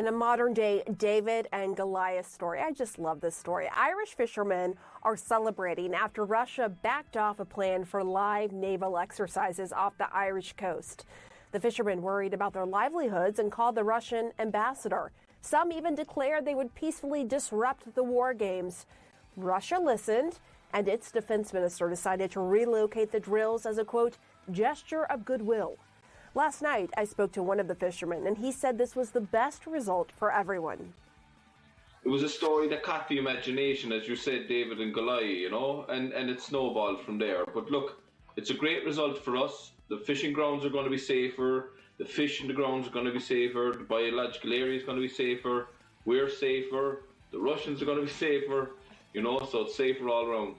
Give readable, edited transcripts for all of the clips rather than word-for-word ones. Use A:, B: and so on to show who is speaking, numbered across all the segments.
A: In a modern-day David and Goliath story, I just love this story. Irish fishermen are celebrating after Russia backed off a plan for live naval exercises off the Irish coast. The fishermen worried about their livelihoods and called the Russian ambassador. Some even declared they would peacefully disrupt the war games. Russia listened, and its defense minister decided to relocate the drills as a, quote, gesture of goodwill. Last night, I spoke to one of the fishermen, and he said this was the best result for everyone.
B: It was a story that caught the imagination, as you said, David and Goliath, you know, and it snowballed from there. But look, it's a great result for us. The fishing grounds are going to be safer. The fish in the grounds are going to be safer. The biological area is going to be safer. We're safer. The Russians are going to be safer, you know, so it's safer all around.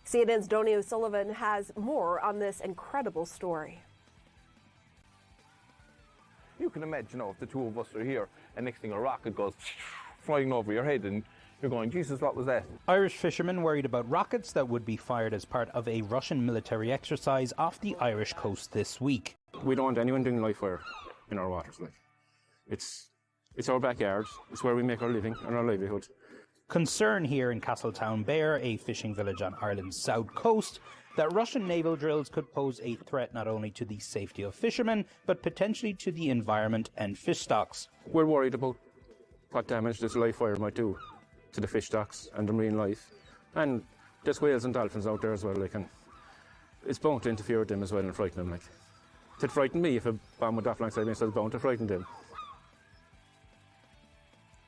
A: CNN's Donie O'Sullivan has more on this incredible story.
C: You can imagine, if the two of us are here and next thing a rocket goes flying over your head and you're going, Jesus, what was that?
D: Irish fishermen worried about rockets that would be fired as part of a Russian military exercise off the Irish coast this week.
E: We don't want anyone doing live fire in our waters. It's our backyard. It's where we make our living and our livelihood.
D: Concern here in Castletownbere, a fishing village on Ireland's south coast, that Russian naval drills could pose a threat not only to the safety of fishermen, but potentially to the environment and fish stocks.
E: We're worried about what damage this live fire might do to the fish stocks and the marine life. And there's whales and dolphins out there as well, and it's bound to interfere with them as well and frighten them. It'd frighten me if a bomb went off alongside me, so it's bound to frighten them.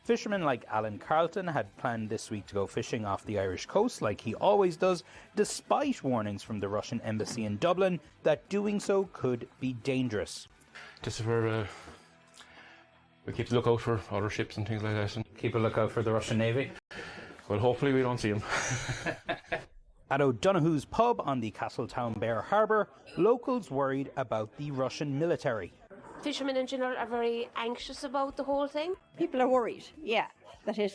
D: Fishermen like Alan Carlton had planned this week to go fishing off the Irish coast like he always does, despite warnings from the Russian embassy in Dublin that doing so could be dangerous.
E: Just for we keep a lookout for other ships and things like that. And
D: keep a lookout for the Russian Navy?
E: Well, hopefully we don't see them.
D: At O'Donoghue's pub on the Castletownbere harbour, locals worried about the Russian military.
F: Fishermen in general are very anxious about the whole thing.
G: People are worried, that it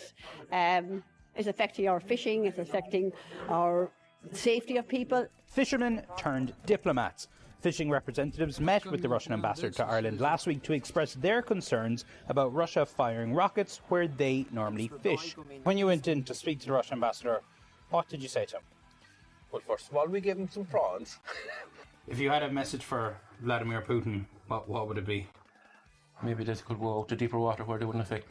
G: is affecting our fishing, it's affecting our safety of people.
D: Fishermen turned diplomats. Fishing representatives met with the Russian ambassador to Ireland last week to express their concerns about Russia firing rockets where they normally fish. When you went in to speak to the Russian ambassador, what did you say to him?
C: Well, first of all, we gave him some prawns.
D: If you had a message for Vladimir Putin, what would it be?
E: Maybe they could go out to deeper water where they wouldn't affect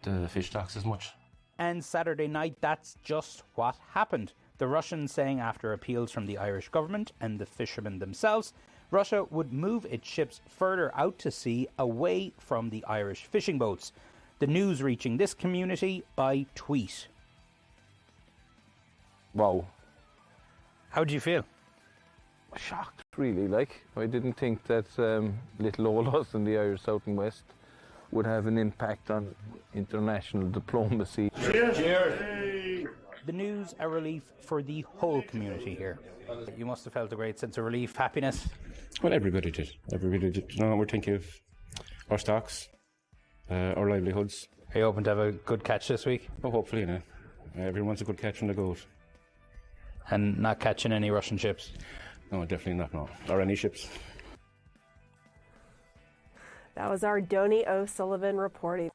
E: the fish stocks as much.
D: And Saturday night, that's just what happened. The Russians saying after appeals from the Irish government and the fishermen themselves, Russia would move its ships further out to sea away from the Irish fishing boats. The news reaching this community by tweet.
C: Wow.
D: How do you feel?
C: Shocked, really. I didn't think that little old us in the Irish South and West would have an impact on international diplomacy.
D: Cheers! Cheers! The news a relief for the whole community here. You must have felt a great sense of relief, happiness.
E: Well, everybody did. Everybody did. We're thinking of our stocks, our livelihoods.
D: Are you hoping to have a good catch this week?
E: Oh, hopefully, everyone's a good catch on the goat.
D: And not catching any Russian ships?
E: No, definitely not, no. Or any ships.
A: That was our Donie O'Sullivan reporting.